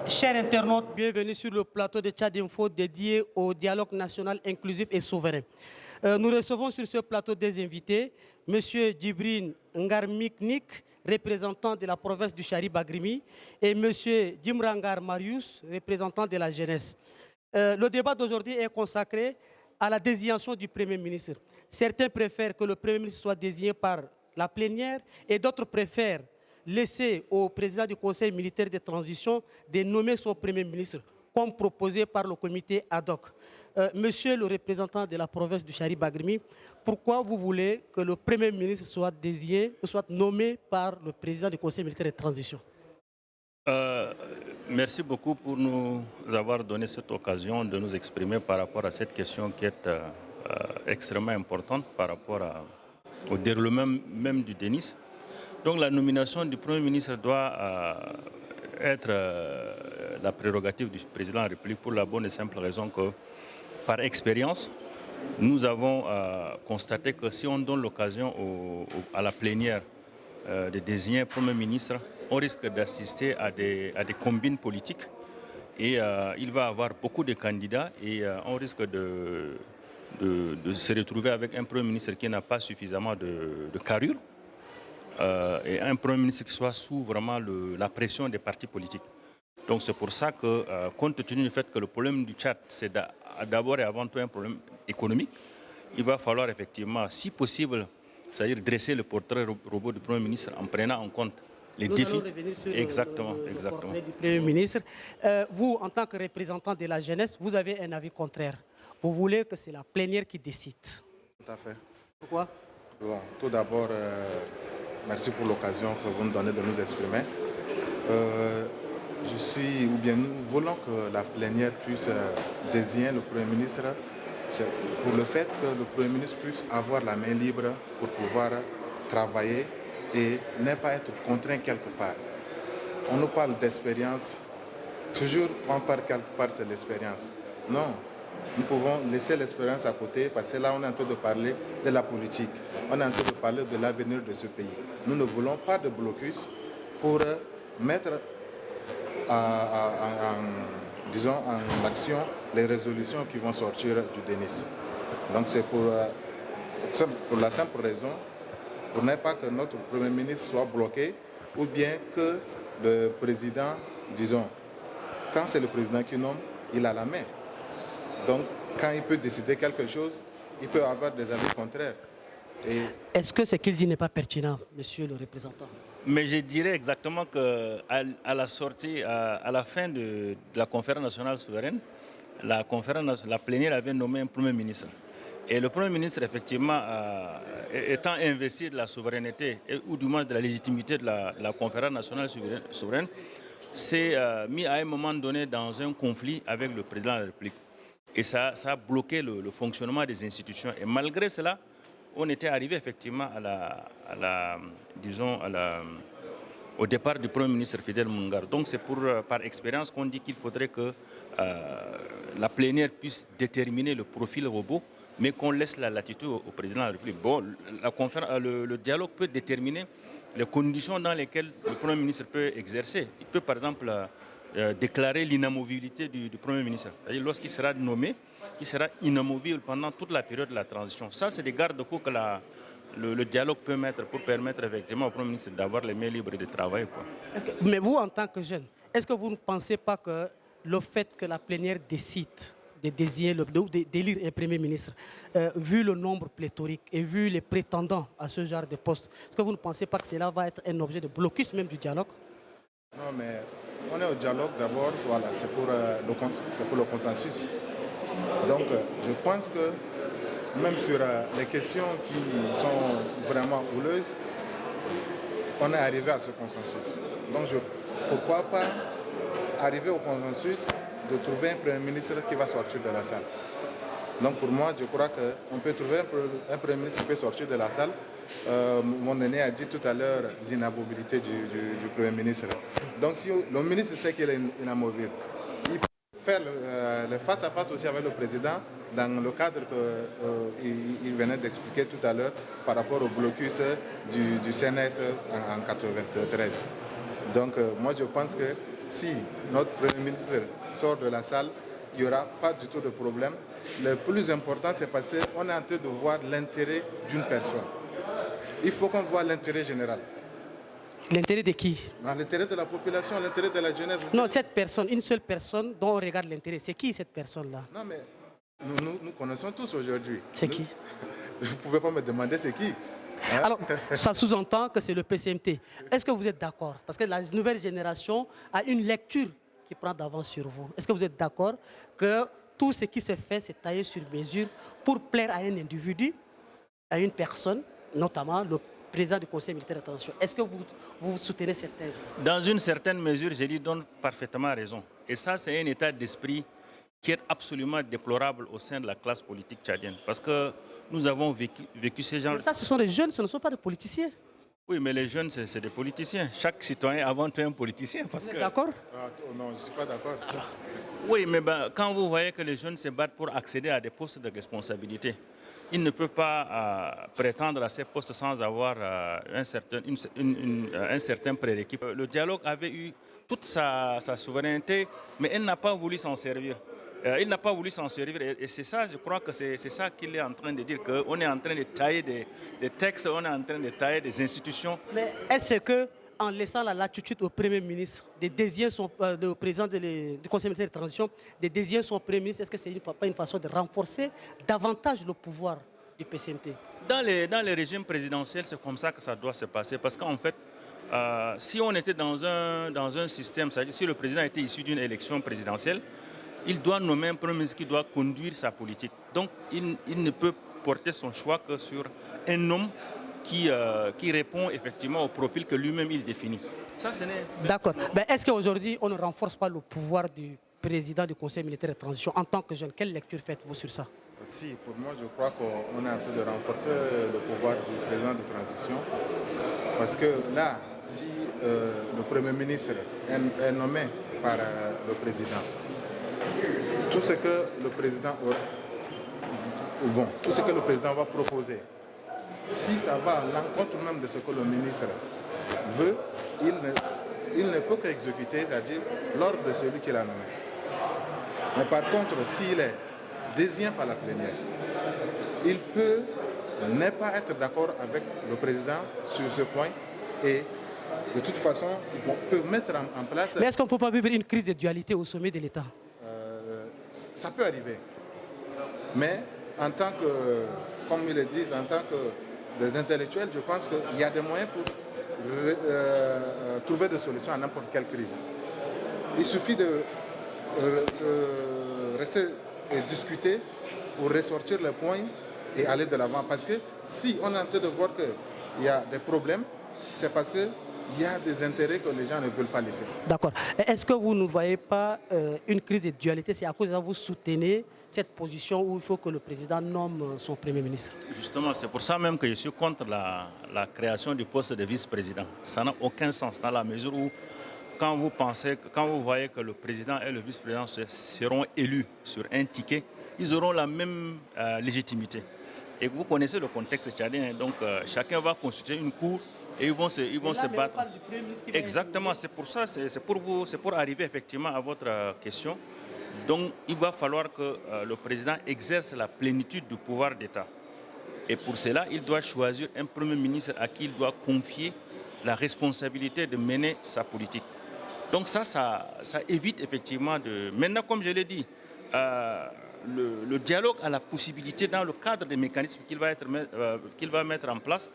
Chers internautes, bienvenue sur le plateau de Tchad Info dédié au dialogue national inclusif et souverain. Nous recevons sur ce plateau des invités, M. Djibril Ngarmiknik, représentant de la province du Chari Bagrimi, et M. Djimrangar Marius, représentant de la jeunesse. Le débat d'aujourd'hui est consacré à la désignation du Premier ministre. Certains préfèrent que le Premier ministre soit désigné par la plénière et d'autres préfèrent laisser au président du Conseil militaire de transition de nommer son Premier ministre, comme proposé par le comité ad hoc. Monsieur le représentant de la province du Chari Bagrimi, pourquoi vous voulez que le Premier ministre soit désigné, soit nommé par le président du Conseil militaire de transition? Merci beaucoup pour nous avoir donné cette occasion de nous exprimer par rapport à cette question qui est extrêmement importante par rapport au déroulement même du DENIS. Donc la nomination du Premier ministre doit être la prérogative du président de la République pour la bonne et simple raison que, par expérience, nous avons constaté que si on donne l'occasion à la plénière de désigner un Premier ministre, on risque d'assister à des combines politiques et il va y avoir beaucoup de candidats et on risque de se retrouver avec un Premier ministre qui n'a pas suffisamment de carrure et un Premier ministre qui soit sous vraiment la pression des partis politiques. Donc c'est pour ça que, compte tenu du fait que le problème du Tchad, c'est d'abord et avant tout un problème économique, il va falloir effectivement, si possible, c'est-à-dire dresser le portrait robot du Premier ministre en prenant en compte les défis. Allons revenir sur exactement. le portrait du Premier ministre. Vous, en tant que représentant de la jeunesse, vous avez un avis contraire. Vous voulez que c'est la plénière qui décide. Tout à fait. Pourquoi? Bon, tout d'abord, merci pour l'occasion que vous nous donnez de nous exprimer. Nous voulons que la plénière puisse désigner le Premier ministre pour le fait que le Premier ministre puisse avoir la main libre pour pouvoir travailler et ne pas être contraint quelque part. On nous parle d'expérience. Toujours, on part quelque part, c'est l'expérience. Non, nous pouvons laisser l'expérience à côté parce que là, on est en train de parler de la politique. On est en train de parler de l'avenir de ce pays. Nous ne voulons pas de blocus pour mettre en action les résolutions qui vont sortir du DENIS. Donc c'est pour la simple raison, pour ne pas que notre Premier ministre soit bloqué ou bien que le président, disons, quand c'est le président qui nomme, il a la main. Donc quand il peut décider quelque chose, il peut avoir des avis contraires. Est-ce que ce qu'il dit n'est pas pertinent, monsieur le représentant? Mais je dirais exactement qu'à la sortie, à la fin de la conférence nationale souveraine, la plénière avait nommé un Premier ministre. Et le Premier ministre, effectivement, étant investi de la souveraineté, ou du moins de la légitimité de la conférence nationale souveraine, s'est mis à un moment donné dans un conflit avec le président de la République. Et ça a bloqué le fonctionnement des institutions. Et malgré cela, on était arrivé effectivement au départ du Premier ministre Fidel Mungar. Donc c'est par expérience qu'on dit qu'il faudrait que la plénière puisse déterminer le profil robot, mais qu'on laisse la latitude au président de la République. Bon, le dialogue peut déterminer les conditions dans lesquelles le Premier ministre peut exercer. Il peut par exemple déclarer l'inamovibilité du Premier ministre. C'est-à-dire lorsqu'il sera nommé, il sera inamovible pendant toute la période de la transition. Ça, c'est des garde-fous que le dialogue peut mettre pour permettre effectivement au Premier ministre d'avoir les mains libres de travailler. Mais vous, en tant que jeune, est-ce que vous ne pensez pas que le fait que la plénière décide de désigner, d'élire un Premier ministre, vu le nombre pléthorique et vu les prétendants à ce genre de poste, est-ce que vous ne pensez pas que cela va être un objet de blocus même du dialogue? Non, mais on est au dialogue d'abord, voilà, c'est pour le consensus. Donc, je pense que même sur les questions qui sont vraiment houleuses, on est arrivé à ce consensus. Donc, pourquoi pas arriver au consensus de trouver un Premier ministre qui va sortir de la salle. Donc, pour moi, je crois qu'on peut trouver un Premier ministre qui peut sortir de la salle. Mon aîné a dit tout à l'heure l'inamovibilité du Premier ministre. Donc, si le ministre sait qu'il est inamovible, il peut faire le face-à-face aussi avec le président dans le cadre qu'il venait d'expliquer tout à l'heure par rapport au blocus du CNS en 1993. Donc, moi, je pense que si notre Premier ministre sort de la salle, il n'y aura pas du tout de problème. Le plus important, c'est parce qu'on est en train de voir l'intérêt d'une personne. Il faut qu'on voit l'intérêt général. L'intérêt de qui? L'intérêt de la population, l'intérêt de la jeunesse. Non, cette personne, une seule personne dont on regarde l'intérêt. C'est qui cette personne-là? Non, mais nous connaissons tous aujourd'hui. C'est qui? Vous ne pouvez pas me demander c'est qui. Hein? Alors, ça sous-entend que c'est le PCMT. Est-ce que vous êtes d'accord? Parce que la nouvelle génération a une lecture qui prend d'avance sur vous. Est-ce que vous êtes d'accord que tout ce qui se fait, c'est taillé sur mesure pour plaire à un individu, à une personne, notamment le président du Conseil militaire de transition? Est-ce que vous soutenez cette thèse? Dans une certaine mesure, je lui donne parfaitement raison. Et ça, c'est un état d'esprit qui est absolument déplorable au sein de la classe politique tchadienne. Parce que nous avons vécu ces gens... Mais ça, ce sont des jeunes, ce ne sont pas des politiciens. Oui, mais les jeunes, c'est des politiciens. Chaque citoyen avant tout un politicien. Vous êtes d'accord? Non, je ne suis pas d'accord. Oui, mais quand vous voyez que les jeunes se battent pour accéder à des postes de responsabilité, ils ne peuvent pas prétendre à ces postes sans avoir un certain prérequis. Le dialogue avait eu toute sa souveraineté, mais elle n'a pas voulu s'en servir. Il n'a pas voulu s'en servir et c'est ça, je crois que c'est ça qu'il est en train de dire, qu'on est en train de tailler des textes, on est en train de tailler des institutions. Mais est-ce que, en laissant la latitude au Premier ministre, de désigner le président du Conseil militaire de transition, de désigner son Premier ministre, est-ce que ce n'est pas une façon de renforcer davantage le pouvoir du PCMT? Dans les régimes présidentiels, c'est comme ça que ça doit se passer, parce qu'en fait, si on était dans un système, c'est-à-dire si le président était issu d'une élection présidentielle, il doit nommer un Premier ministre qui doit conduire sa politique. Donc, il ne peut porter son choix que sur un homme qui répond effectivement au profil que lui-même il définit. Ça, ce n'est... D'accord. Ben, est-ce qu'aujourd'hui, on ne renforce pas le pouvoir du président du Conseil militaire de transition en tant que jeune? Quelle lecture faites-vous sur ça? Si, pour moi, je crois qu'on est en train de renforcer le pouvoir du président de transition. Parce que là, si le Premier ministre est nommé par le président, tout ce que le président va proposer, si ça va à l'encontre même de ce que le ministre veut, il ne peut qu'exécuter, c'est-à-dire l'ordre de celui qui l'a nommé. Mais par contre, s'il est désigné par la plénière, il peut ne pas être d'accord avec le président sur ce point et de toute façon, ils peuvent mettre en place... Mais est-ce qu'on ne peut pas vivre une crise de dualité au sommet de l'État? Ça peut arriver. Mais en tant que, comme ils le disent, en tant que des intellectuels, je pense qu'il y a des moyens pour trouver des solutions à n'importe quelle crise. Il suffit de rester et discuter pour ressortir les points et aller de l'avant. Parce que si on est en train de voir qu'il y a des problèmes, c'est parce que il y a des intérêts que les gens ne veulent pas laisser. D'accord. Est-ce que vous ne voyez pas une crise de dualité? C'est à cause de ça que vous soutenez cette position où il faut que le président nomme son Premier ministre? Justement, c'est pour ça même que je suis contre la création du poste de vice-président. Ça n'a aucun sens dans la mesure où, quand vous voyez que le président et le vice-président seront élus sur un ticket, ils auront la même légitimité. Et vous connaissez le contexte tchadien, donc chacun va constituer une cour. Et ils vont se battre. Exactement, c'est pour ça, c'est pour arriver effectivement à votre question. Donc, il va falloir que le président exerce la plénitude du pouvoir d'État. Et pour cela, il doit choisir un Premier ministre à qui il doit confier la responsabilité de mener sa politique. Donc ça évite effectivement de... Maintenant, comme je l'ai dit, le dialogue a la possibilité, dans le cadre des mécanismes qu'il va mettre en place,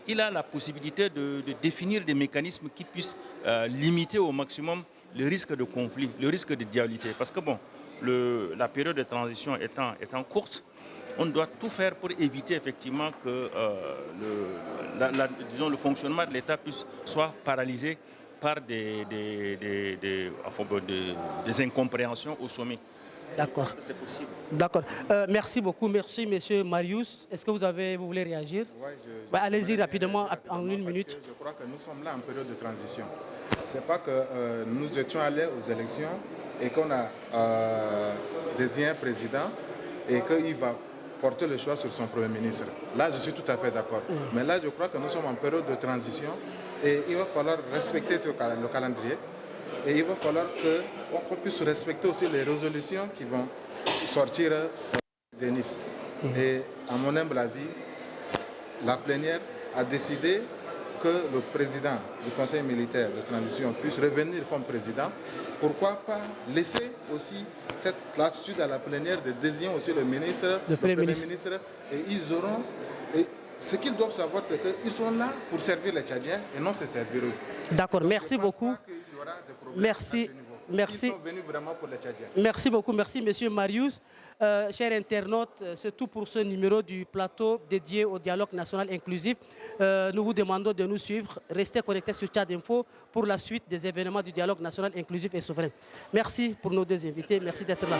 il a la possibilité de définir des mécanismes qui puissent limiter au maximum le risque de conflit, le risque de dualité. Parce que bon, la période de transition étant courte, on doit tout faire pour éviter effectivement que disons, le fonctionnement de l'État soit paralysé par des incompréhensions au sommet. D'accord. C'est possible. D'accord. Merci beaucoup. Merci, monsieur Marius. Est-ce que vous voulez réagir? Oui, allez-y rapidement, en une minute. Je crois que nous sommes là en période de transition. Ce n'est pas que nous étions allés aux élections et qu'on a désigné un président et qu'il va porter le choix sur son Premier ministre. Là, je suis tout à fait d'accord. Mais là, je crois que nous sommes en période de transition et il va falloir respecter le calendrier Et il va falloir qu'on puisse respecter aussi les résolutions qui vont sortir de Nice. Et à mon humble avis, la plénière a décidé que le président du Conseil militaire de transition puisse revenir comme président. Pourquoi pas laisser aussi cette latitude à la plénière de désigner aussi le ministre, le Premier ministre, et ils auront... Et ce qu'ils doivent savoir, c'est qu'ils sont là pour servir les Tchadiens et non se servir eux. D'accord, merci beaucoup. Merci. Merci. Ils sont venus vraiment pour les Tchadiens. Merci beaucoup, merci Monsieur Marius. Chers internautes, c'est tout pour ce numéro du plateau dédié au dialogue national inclusif. Nous vous demandons de nous suivre. Restez connectés sur Tchad Info pour la suite des événements du dialogue national inclusif et souverain. Merci pour nos deux invités. Merci d'être là.